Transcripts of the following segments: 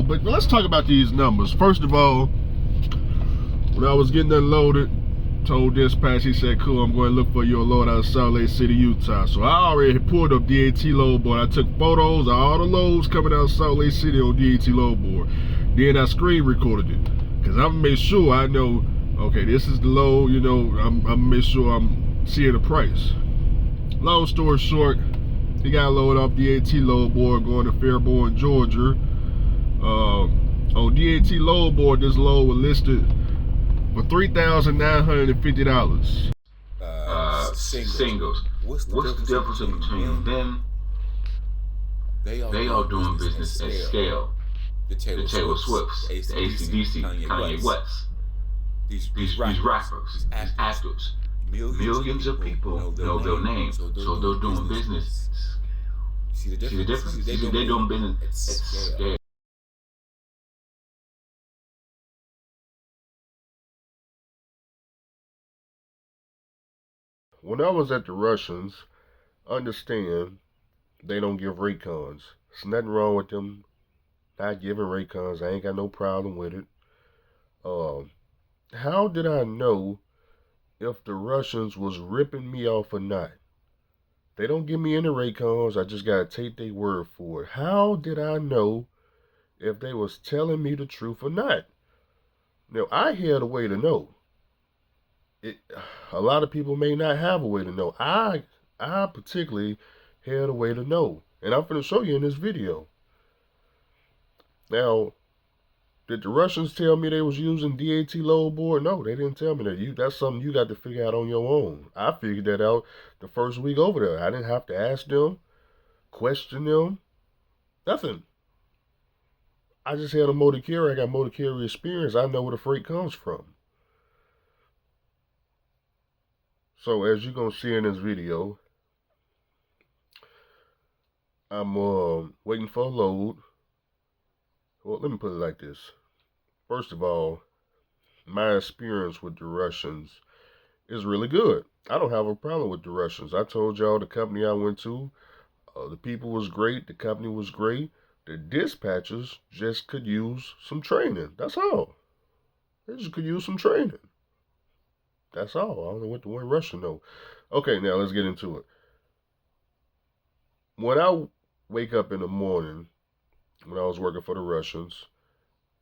but let's talk about these numbers. First of all, when I was getting unloaded, told dispatch, he said, cool, I'm going to look for your load out of Salt Lake City, Utah. So I already pulled up DAT load board. I took photos of all the loads coming out of Salt Lake City on DAT load board. Then I screen recorded it. Because I'm going to make sure I know, okay, this is the load, you know, I'm going to make sure I'm seeing the price. Long story short, he got a load off DAT load board going to Fairborn, Georgia. On DAT load board, this load was listed for $3,950. Singles. What's the difference between them? They are doing business at scale. The Taylor Swifts, the AC/DC, Kanye West. These rappers, these actors. Millions of people know their names, so they're doing business. See the difference? They're doing business at scale. When I was at the Russians, understand they don't give Raycons. There's nothing wrong with them not giving Raycons. I ain't got no problem with it. How did I know if the Russians was ripping me off or not? They don't give me any Raycons. I just gotta take their word for it. How did I know if they was telling me the truth or not? Now, I had a way to know. A lot of people may not have a way to know. I particularly had a way to know. And I'm going to show you in this video. Now, did the Russians tell me they was using DAT load board? No, they didn't tell me that. That's something you got to figure out on your own. I figured that out the first week over there. I didn't have to ask them, question them, nothing. I just had a motor carrier. I got motor carrier experience. I know where the freight comes from. So as you're going to see in this video, I'm waiting for a load. Well, let me put it like this. First of all, my experience with the Russians is really good. I don't have a problem with the Russians. I told y'all the company I went to, the people was great, the company was great. The dispatchers just could use some training. That's all. They just could use some training. That's all. I don't know what the word Russian though. Okay, now let's get into it. When I wake up in the morning, when I was working for the Russians,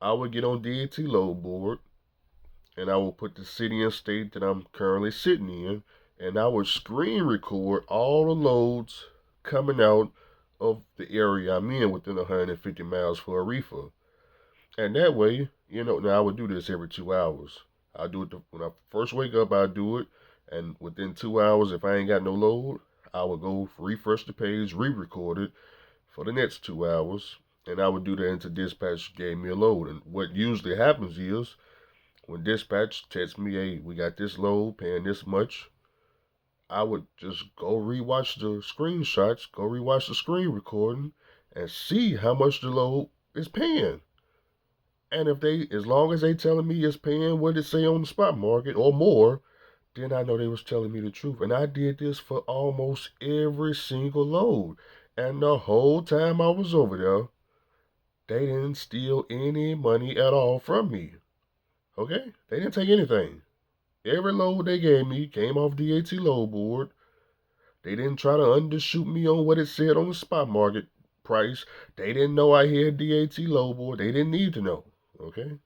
I would get on DAT load board, and I would put the city and state that I'm currently sitting in, and I would screen record all the loads coming out of the area I'm in within 150 miles for a reefer. And that way, you know, now I would do this every 2 hours. I do it when I first wake up. I do it, and within 2 hours, if I ain't got no load, I would go refresh the page, re-record it for the next 2 hours, and I would do that until dispatch gave me a load. And what usually happens is, when dispatch texts me, "Hey, we got this load, paying this much," I would just go rewatch the screenshots, go rewatch the screen recording, and see how much the load is paying. And if they, as long as they telling me it's paying what it say on the spot market or more, then I know they was telling me the truth. And I did this for almost every single load. And the whole time I was over there, they didn't steal any money at all from me. Okay? They didn't take anything. Every load they gave me came off DAT load board. They didn't try to undershoot me on what it said on the spot market price. They didn't know I had DAT load board. They didn't need to know. Okay,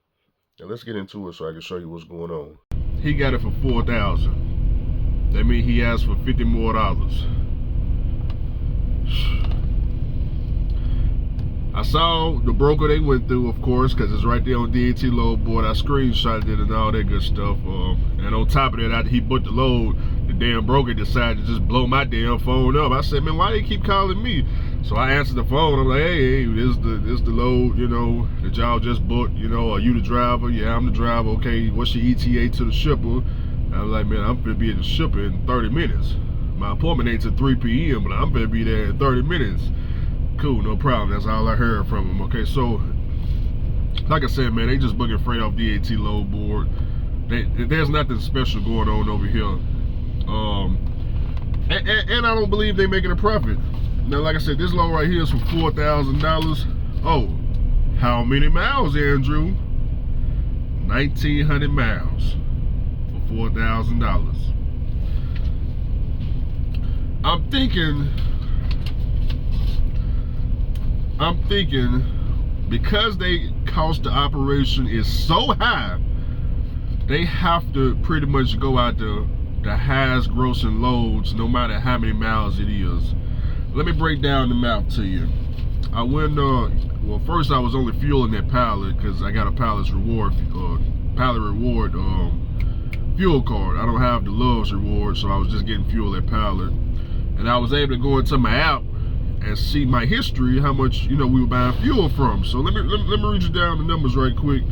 now let's get into it so I can show you what's going on. He got it for $4,000. That means he asked for $50 more. I saw the broker they went through, of course, because it's right there on DAT load board. I screenshotted it and all that good stuff. And on top of that, after he booked the load, the damn broker decided to just blow my damn phone up. I said, man, why they keep calling me? So I answered the phone. I'm like, hey, this the load, you know, that y'all just booked. You know, are you the driver? Yeah, I'm the driver. Okay, what's your ETA to the shipper? I was like, man, I'm finna be at the shipper in 30 minutes. My appointment ain't till 3 p.m., but I'm finna be there in 30 minutes. Cool, no problem. That's all I heard from him. Okay, so like I said, man, they just booking freight off DAT load board. There's nothing special going on over here. And I don't believe they're making a profit. Now, like I said, this load right here is for $4,000. Oh, How many miles, Andrew? 1,900 miles for $4,000. I'm thinking because they cost of operation is so high, they have to pretty much go out the highest grossing loads no matter how many miles it is. Let me break down the map to you. I went well, first I was only fueling that pallet because I got a pallet reward fuel card. I don't have the Love's reward, so I was just getting fuel at pallet. And I was able to go into my app and see my history, how much we were buying fuel from. So let me read you down the numbers right quick.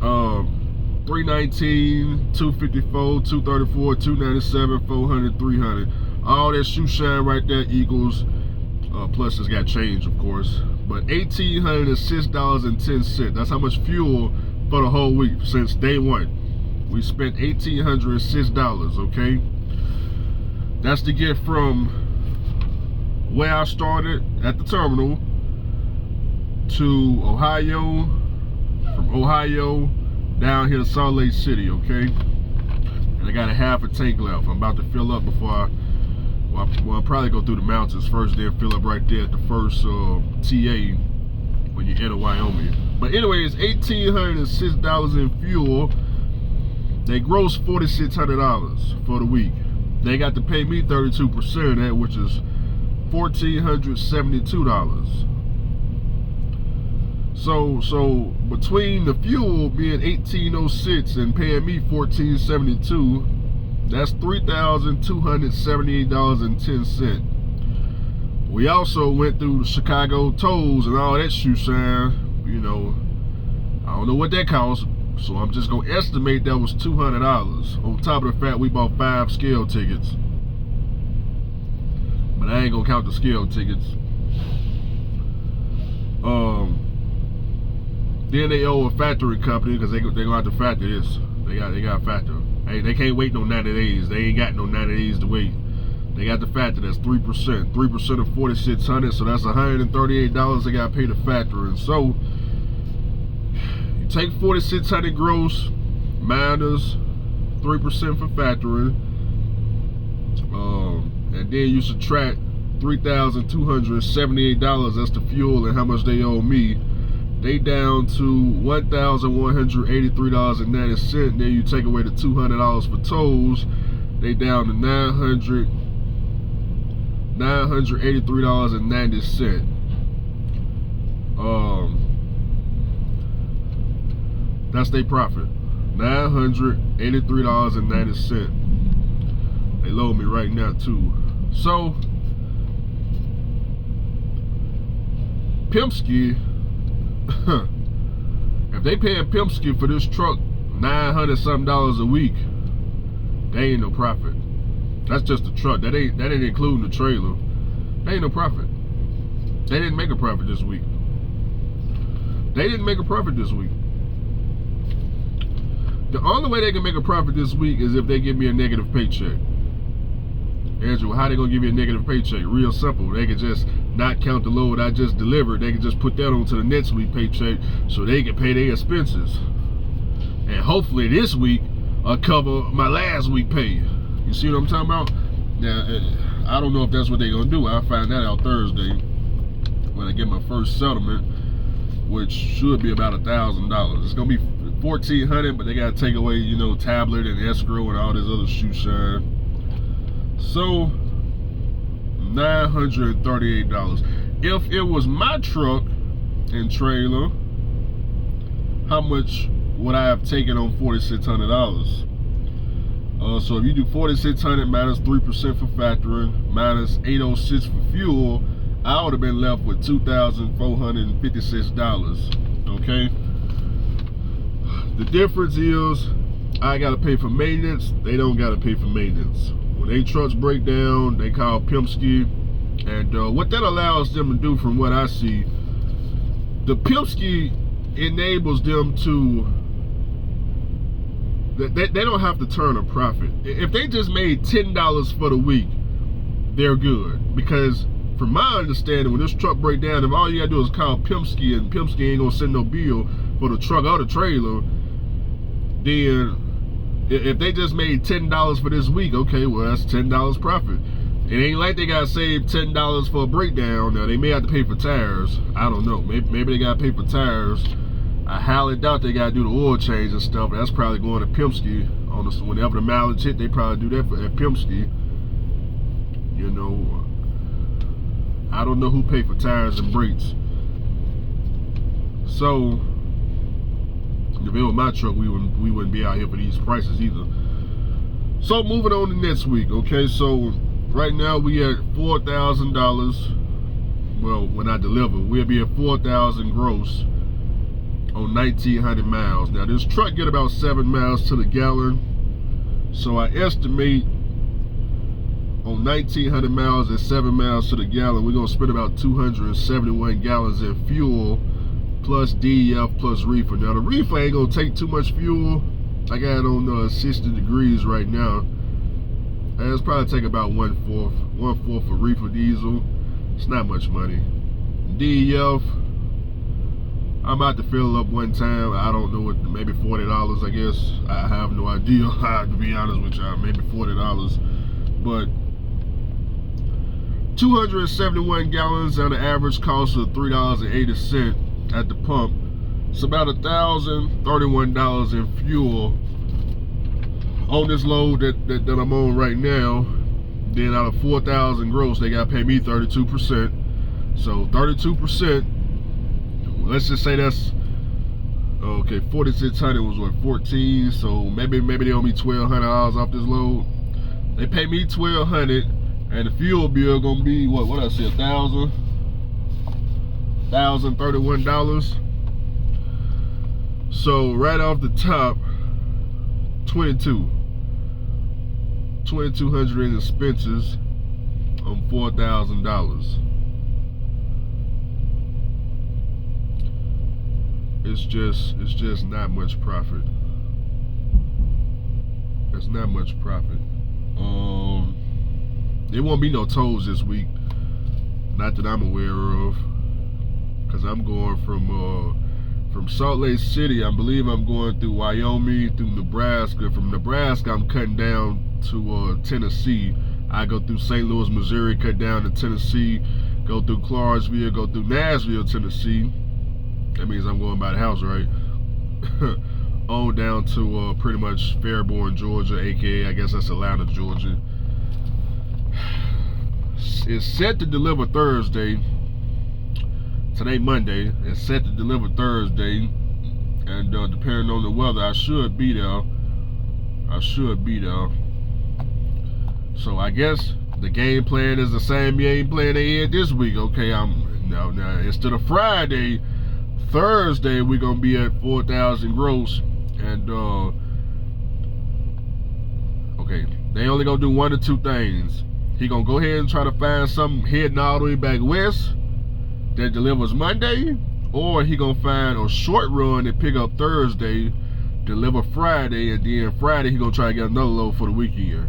319, 254, 234, 297, 400, 300. All that shoe shine right there equals, plus it's got change, of course, but $1,806.10. That's how much fuel for the whole week since day one. We spent $1,806, okay? That's to get from where I started at the terminal to Ohio, from Ohio down here to Salt Lake City, okay? And I got a half a tank left. I'm about to fill up before I'll probably go through the mountains first, then fill up right there at the first TA when you enter Wyoming. But anyways, $1,806 in fuel. They gross $4,600 for the week. They got to pay me 32% of that, which is $1,472. So between the fuel being $1,806 and paying me $1,472, that's $3,278.10. We also went through the Chicago tolls and all that shoe shine. I don't know what that cost, so I'm just gonna estimate that was $200. On top of the fact we bought 5 scale tickets, but I ain't gonna count the scale tickets. Then they owe a factory company because they gonna have to factor this. They got to factor. Hey, they can't wait no 90 days. They ain't got no 90 days to wait. They got the factor. That's 3%. 3% of $4,600, so that's $138 they got to pay the factor. And so you take $4,600 gross minus 3% for factoring, and then you subtract $3,278. That's the fuel and how much they owe me. They down to $1,183.90. Then you take away the $200 for tolls. They down to $983.90. That's their profit. $983.90. They load me right now too. So Pimpski, if they paying Pimpski for this truck $900 something a week, they ain't no profit. That's just the truck. That ain't including the trailer. They ain't no profit. They didn't make a profit this week. The only way they can make a profit this week is if they give me a negative paycheck. Andrew, how they gonna give you a negative paycheck? Real simple. They can just not count the load I just delivered. They can just put that onto the next week paycheck so they can pay their expenses. And hopefully this week I'll cover my last week pay. You see what I'm talking about? Now, I don't know if that's what they're gonna do. I'll find that out Thursday when I get my first settlement, which should be about $1,000. It's gonna be $1,400, but they gotta take away, tablet and escrow and all this other shoe shine. So $938. If it was my truck and trailer, how much would I have taken on $4,600? So if you do $4,600 minus 3% for factoring, minus $806 for fuel, I would have been left with $2,456. Okay. The difference is I gotta pay for maintenance. They don't gotta pay for maintenance. When they trucks break down, they call Pimpski, and what that allows them to do, from what I see, the Pimpski enables them to. They don't have to turn a profit. If they just made $10 for the week, they're good, because from my understanding, when this truck break down, if all you gotta do is call Pimpski and Pimpski ain't gonna send no bill for the truck or the trailer, then if they just made $10 for this week, okay, well that's $10 profit. It ain't like they gotta save $10 for a breakdown. Now they may have to pay for tires. I don't know. Maybe they gotta pay for tires. I highly doubt they gotta do the oil change and stuff. That's probably going to Pimpski. On the, whenever the mileage hit, they probably do that at Pimpski. You know, I don't know who paid for tires and brakes. So if it was my truck, we wouldn't be out here for these prices either. So moving on to next week, okay? So right now we at $4,000. Well, when I deliver, we'll be at 4,000 gross on 1,900 miles. Now this truck get about 7 miles to the gallon, so I estimate on 1,900 miles at 7 miles to the gallon, we're gonna spend about 271 gallons in fuel, plus DEF plus reefer. Now the reefer ain't gonna take too much fuel. I got it on 60 degrees right now. And it's probably take about one fourth for reefer diesel. It's not much money. DEF, I'm about to fill it up one time. I don't know what, maybe $40, I guess. I have no idea. To be honest with y'all, maybe $40. But 271 gallons at an average cost of $3.80 at the pump. It's about $1,031 in fuel on this load that I'm on right now. Then out of 4,000 gross, they got to pay me 32%. So 32%, let's just say that's, okay, 4,600 was what, 14, so maybe they owe me $1,200 off this load. They pay me $1,200, and the fuel bill gonna be what I say, $1,031. So right off the top, 2,200 in expenses on $4,000. It's just not much profit. It's not much profit. There won't be no tolls this week, not that I'm aware of, because I'm going from Salt Lake City. I believe I'm going through Wyoming, through Nebraska. From Nebraska, I'm cutting down to Tennessee. I go through St. Louis, Missouri, cut down to Tennessee, go through Clarksville, go through Nashville, Tennessee. That means I'm going by the house, right? On down to pretty much Fairborn, Georgia, aka I guess that's Atlanta, Georgia. It's set to deliver Thursday. Today, Monday. It's set to deliver Thursday, and depending on the weather, I should be there. So I guess the game plan is the same game plan they had this week. Okay, now instead of Friday, Thursday we're gonna be at 4,000 gross, and okay, they only gonna do one or two things. He gonna go ahead and try to find something heading all the way back west that delivers Monday, or he gonna find a short run and pick up Thursday, deliver Friday, and then Friday he gonna try to get another load for the weekend.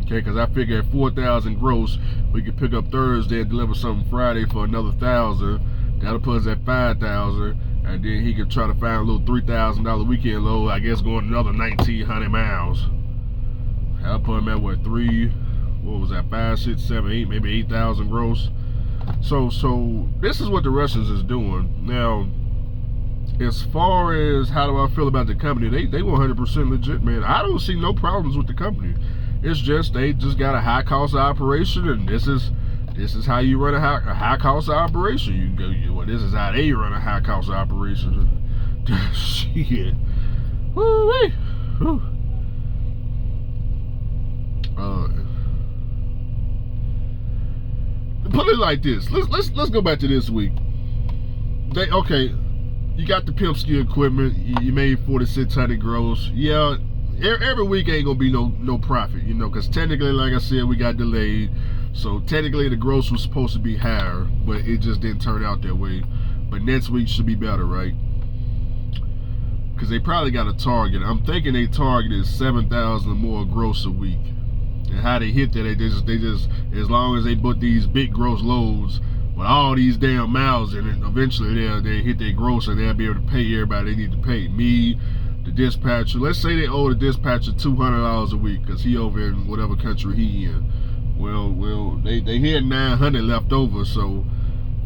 Okay, because I figure at 4,000 gross, we could pick up Thursday and deliver something Friday for another 1,000. That'll put us at 5,000, and then he could try to find a little $3,000 weekend load. I guess going another 1,900 miles. I'll put him at what, 5, 6, 7, 8, maybe 8,000 gross. So this is what the Russians is doing. Now, as far as how do I feel about the company, they 100% legit, man. I don't see no problems with the company. It's just they just got a high cost operation, and this is how you run a high cost operation. This is how they run a high cost operation. Shit. Woo-wee. Woo. Put it like this. Let's go back to this week. Okay, you got the Pimpski equipment. You made 4,600 gross. Yeah, every week ain't gonna be no profit, because technically, like I said, we got delayed. So technically, the gross was supposed to be higher, but it just didn't turn out that way. But next week should be better, right? Because they probably got a target. I'm thinking they target is 7,000 more gross a week. And how they hit that, they just as long as they put these big gross loads with all these damn miles in it, eventually they hit their gross and they'll be able to pay everybody they need to pay. Me, the dispatcher. Let's say they owe the dispatcher $200 a week because he over in whatever country he in. Well, they had $900 left over, so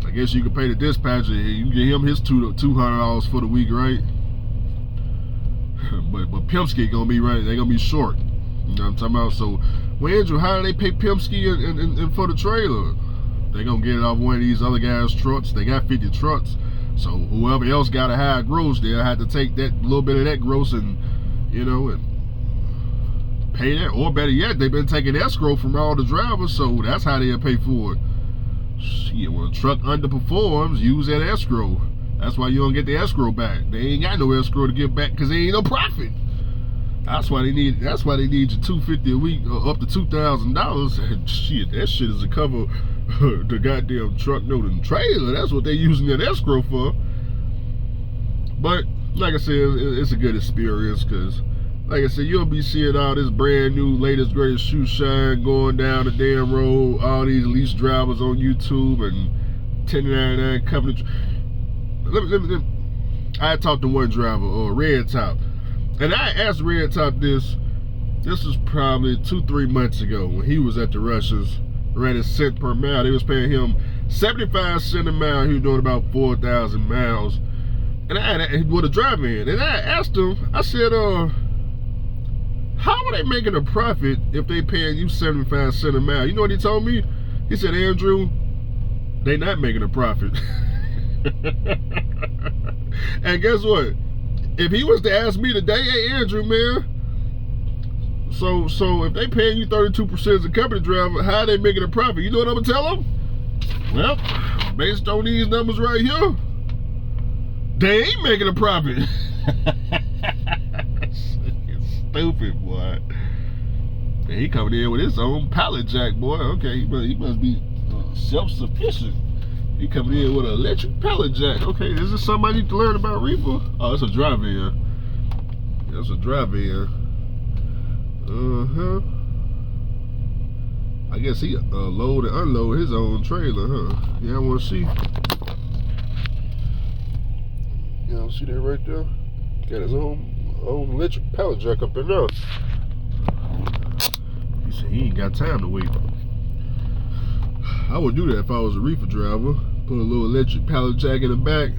I guess you can pay the dispatcher. You get him his $200 for the week, right? but Pimpski gonna be right. They gonna be short. You know what I'm talking about? So, well, Andrew, how do they pay Pimpski and for the trailer? They gonna get it off one of these other guys' trucks. They got 50 trucks, so whoever else got a high gross, they'll have to take that little bit of that gross and and pay that. Or better yet, they've been taking escrow from all the drivers, so that's how they'll pay for it. Shit, when a truck underperforms, use that escrow. That's why you don't get the escrow back. They ain't got no escrow to get back because they ain't no profit. That's why they need you $250 a week or up to $2,000. Shit, that shit is to cover the goddamn truck note and trailer. That's what they using that escrow for. But like I said, it's a good experience because, like I said, you'll be seeing all this brand new, latest, greatest shoe shine going down the damn road. All these lease drivers on YouTube and 1099 company. I talked to one driver, Red Top. And I asked Red Top this was probably 2-3 months ago when he was at the Russians, ran a cent per mile. They was paying him 75 cents a mile. He was doing about 4,000 miles. And with a drive-in. And I asked him, I said, how are they making a profit if they paying you 75 cents a mile? You know what he told me? He said, Andrew, they not making a profit. And guess what? If he was to ask me today, hey Andrew, man, so if they paying you 32% as a company driver, how are they making a profit? You know what I'm gonna tell them? Well, based on these numbers right here, they ain't making a profit. Stupid, boy. And he coming in with his own pallet jack, boy. Okay, he must be self-sufficient. He coming in with an electric pallet jack. Okay, is this something I need to learn about reefer? Oh, it's a drive-in. That's a drive-in. I guess he load and unload his own trailer, huh? Yeah, I want to see. Yeah, see that right there? Got his own electric pallet jack up in there. He said he ain't got time to wait. I would do that if I was a reefer driver. Put a little electric pallet jack in the back.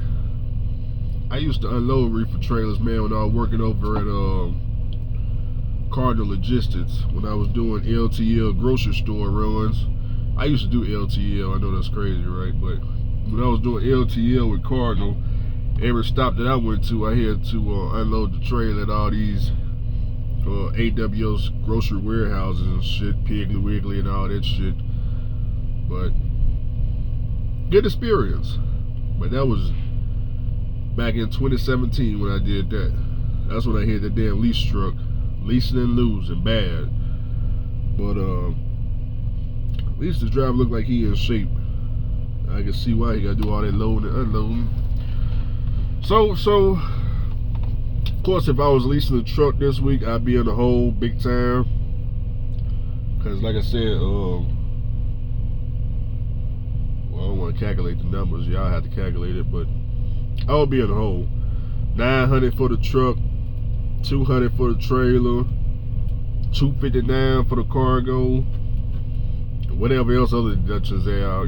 I used to unload reefer trailers, man, when I was working over at Cardinal Logistics. When I was doing LTL grocery store runs. I used to do LTL. I know that's crazy, right? But when I was doing LTL with Cardinal, every stop that I went to, I had to unload the trailer at all these AWS grocery warehouses and shit, Piggly Wiggly and all that shit. But good experience. But that was back in 2017 when I did that. That's when I hit that damn lease truck, leasing and losing bad. But at least the driver looked like he in shape. I can see why he got to do all that loading and unloading. So of course, if I was leasing a truck this week, I'd be in the hole big time. Cause like I said, I don't want to calculate the numbers. Y'all have to calculate it, but I'll be in the hole. $900 for the truck, $200 for the trailer, $259 for the cargo, whatever else other deductions they are,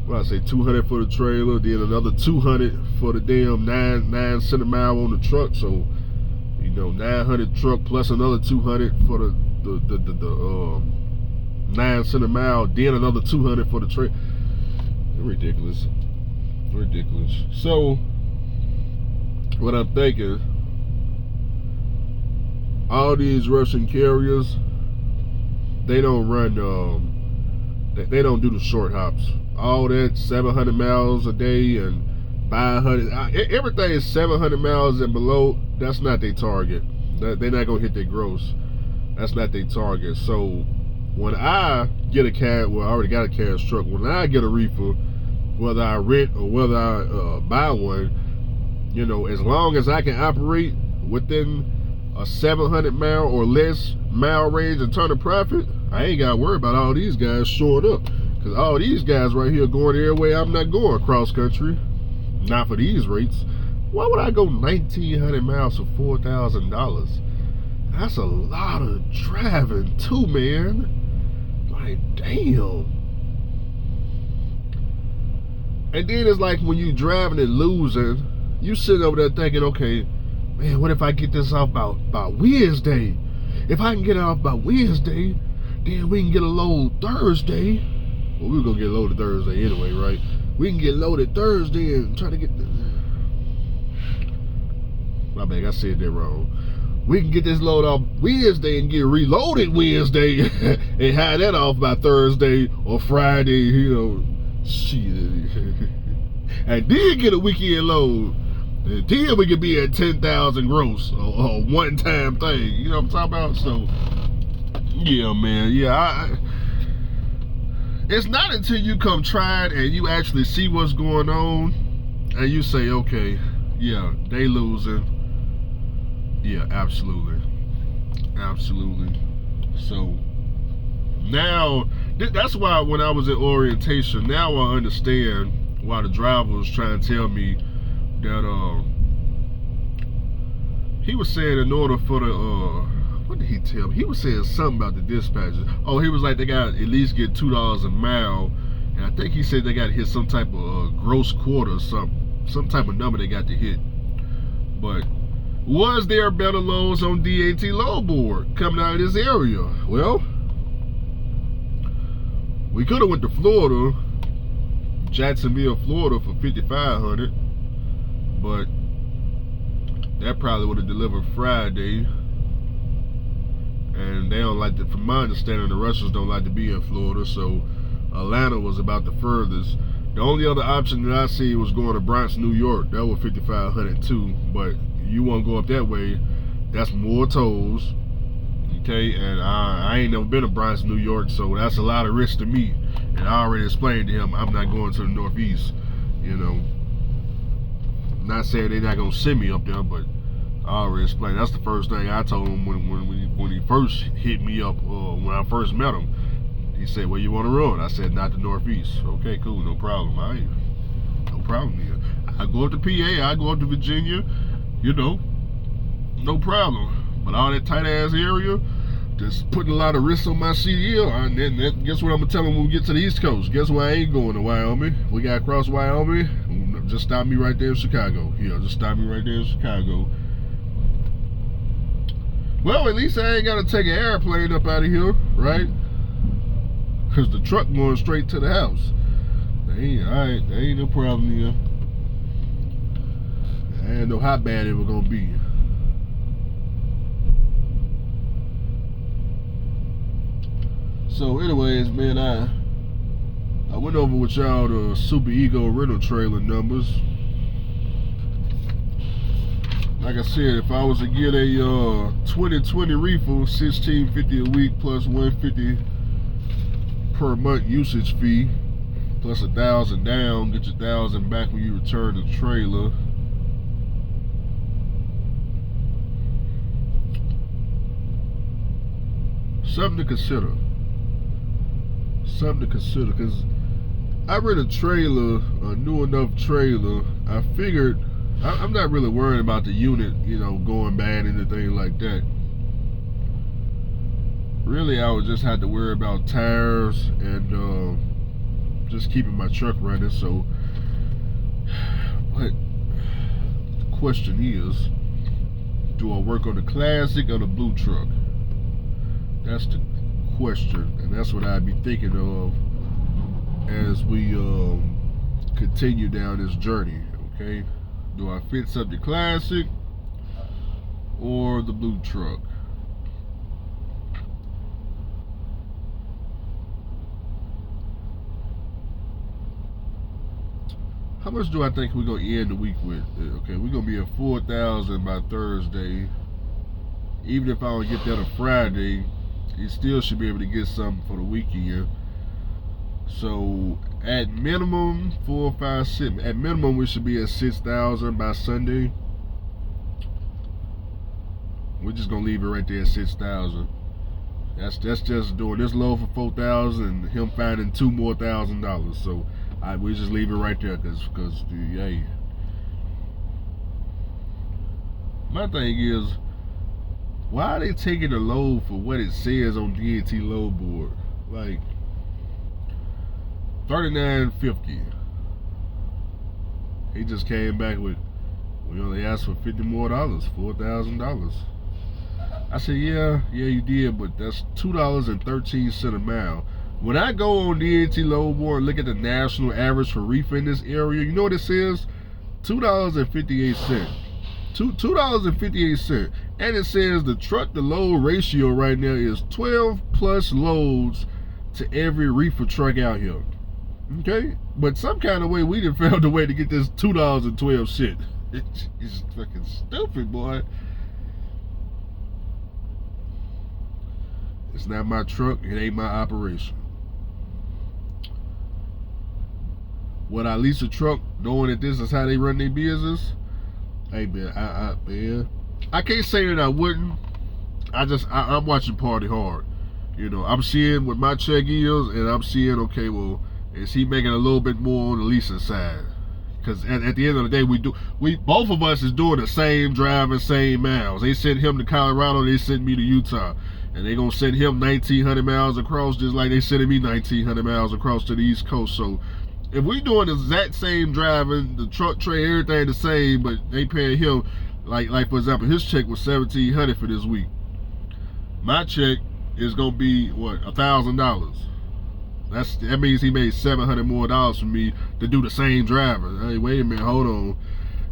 Well, I say $200 for the trailer, then another $200 for the damn 9 cent a mile on the truck. So, $900 truck plus another $200 for the 9 cent a mile, then another $200 for the trailer. Ridiculous. So, what I'm thinking, all these Russian carriers, they don't run, they don't do the short hops. All that 700 miles a day and 500, everything is 700 miles and below. That's not their target. They're not gonna hit their gross. That's not their target. So when I get a cab, well, I already got a cash truck. When I get a reefer, whether I rent or whether I buy one, as long as I can operate within a 700 mile or less mile range and turn a profit, I ain't got to worry about all these guys showing up. Because all these guys right here going every way I'm not going cross country. Not for these rates. Why would I go 1,900 miles for $4,000? That's a lot of driving too, man. Like, damn. And then it's like when you driving and losing, you sitting over there thinking, okay, man, what if I get this off by Wednesday? If I can get it off by Wednesday, then we can get a load Thursday. Well, we're going to get loaded Thursday anyway, right? We can get loaded Thursday and try to get... My bad, I said that wrong. We can get this load off Wednesday and get reloaded Wednesday and have that off by Thursday or Friday, you know. Shit. And then get a weekend load. And then we could be at 10,000 gross, a one-time thing. You know what I'm talking about? So, yeah, man. Yeah, it's not until you come try it and you actually see what's going on and you say, okay, yeah, they losing. Yeah, absolutely. Absolutely. So, now, that's why when I was in orientation, now I understand why the driver was trying to tell me that he was saying in order for the what did he tell me? He was saying something about the dispatchers. Oh, he was like they got at least get $2 a mile, and I think he said they got to hit some type of gross quarter or some type of number they got to hit. But was there better loads on DAT load board coming out of this area? Well, we could have went to Florida, Jacksonville, Florida for 5,500, but that probably would have delivered Friday. And they don't like to, from my understanding, the Russians don't like to be in Florida, so Atlanta was about the furthest. The only other option that I see was going to Bronx, New York. That was 5,500 too, but you want to go up that way, that's more tolls. Okay, and I ain't never been to Bronx, New York, so that's a lot of risk to me. And I already explained to him I'm not going to the Northeast. You know, not saying they're not gonna send me up there, but I already explained. That's the first thing I told him when he first hit me up when I first met him. He said, "Where you want to run?" I said, "Not the Northeast." Okay, cool, no problem. No problem here. I go up to PA, I go up to Virginia, you know, no problem. But all that tight ass area, just putting a lot of risks on my CDL. And then guess what I'm gonna tell him when we get to the East Coast? Guess where I ain't going to Wyoming? We got to cross Wyoming. Just stop me right there in Chicago. Yeah, just stop me right there in Chicago. Well, at least I ain't got to take an airplane up out of here, right? Because the truck going straight to the house. Alright, there ain't no problem here. I didn't know how bad it was going to be. So anyways, man, I went over with y'all the Super Ego rental trailer numbers. Like I said, if I was to get a 2020 reefer, $1,650 a week plus $150 per month usage fee, plus $1,000 down, get your $1,000 back when you return the trailer. Something to consider. Something to consider, because I rent a trailer, a new enough trailer. I figured I'm not really worried about the unit, you know, going bad and anything like that. Really, I would just have to worry about tires and just keeping my truck running. So, but the question is, do I work on the Classic or the Blue truck? That's the question, and that's what I'd be thinking of as we continue down this journey. Okay, do I fix up the Classic or the Blue truck? How much do I think we're gonna end the week with? Okay, we're gonna be at 4,000 by Thursday. Even if I don't get that on Friday, you still should be able to get something for the weekend. So at minimum, 4, 5, 6. At minimum, we should be at 6,000 by Sunday. We're just gonna leave it right there at 6,000. That's just doing this load for $4,000 and him finding $2 more thousand. So we just leave it right there, cause hey, my thing is, why are they taking the load for what it says on DNT load board? Like $39.50. He just came back with, we only asked for $50 more, $4,000. I said, yeah, you did, but that's $2.13 a mile. When I go on DNT load board and look at the national average for reefer in this area, you know what it says? $2.58. $2.58. And it says the truck to load ratio right now is 12 plus loads to every reefer truck out here. Okay? But some kind of way we done found a way to get this $2.12. It's fucking stupid, boy. It's not my truck, it ain't my operation. Would I lease a truck knowing that this is how they run their business? Hey man, I can't say that I wouldn't. I'm watching Party Hard. You know, I'm seeing what my check is, and I'm seeing, okay, well, is he making a little bit more on the leasing side? Because at the end of the day, we both of us is doing the same driving, same miles. They sent him to Colorado, they sent me to Utah. And they gonna send him 1,900 miles across, just like they sending me 1,900 miles across to the East Coast. So if we doing the exact same driving, the truck tray, everything the same, but they paying him, like for example, his check was $1,700 for this week. My check is gonna be what, $1,000. That means he made $700 more for me to do the same driving. Hey, wait a minute, hold on.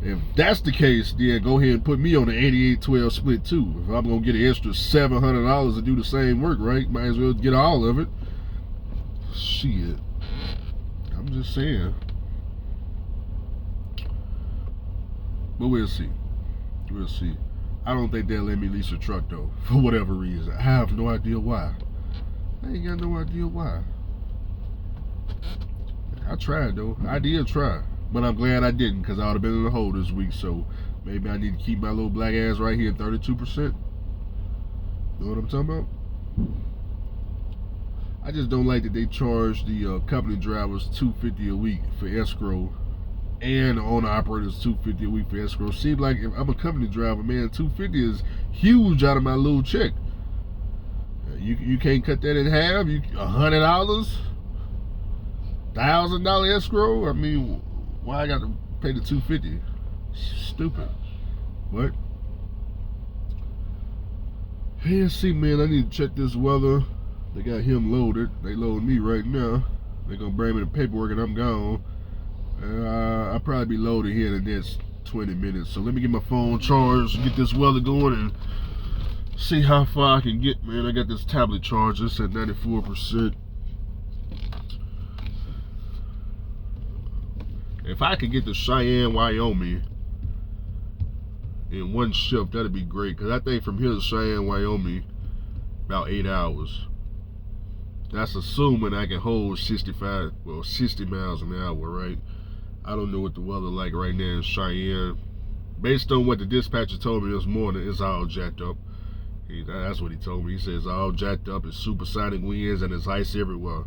If that's the case, then go ahead and put me on the 88-12 split too. If I'm gonna get an extra $700 to do the same work, right? Might as well get all of it. Shit. I'm just saying. But we'll see. We'll see. I don't think they'll let me lease a truck though, for whatever reason. I have no idea why. I ain't got no idea why. I tried though. I did try. But I'm glad I didn't, because I would have been in the hole this week. So maybe I need to keep my little black ass right here at 32%. Know what I'm talking about? I just don't like that they charge the company drivers $250 a week for escrow, and the owner operators $250 a week for escrow. Seems like if I'm a company driver, man, $250 is huge out of my little check. You can't cut that in half. $100, $1,000 escrow. I mean, why I got to pay the $250? Stupid. But yeah, see, man, I need to check this weather. They got him loaded. They load me right now. They gonna bring me the paperwork and I'm gone. I'll probably be loaded here in the next 20 minutes. So let me get my phone charged and get this weather going and see how far I can get, man. I got this tablet charger. It's at 94%. If I could get to Cheyenne, Wyoming in one shift, that'd be great. Because I think from here to Cheyenne, Wyoming, about 8 hours. That's assuming I can hold 60 miles an hour, right? I don't know what the weather like right now in Cheyenne. Based on what the dispatcher told me this morning, it's all jacked up. That's what he told me. He says it's all jacked up. It's supersonic winds and it's ice everywhere.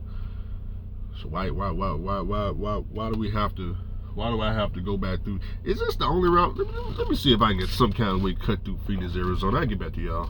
So why do we have to? Why do I have to go back through? Is this the only route? Let me see if I can get some kind of way cut through Phoenix, Arizona. I'll get back to y'all.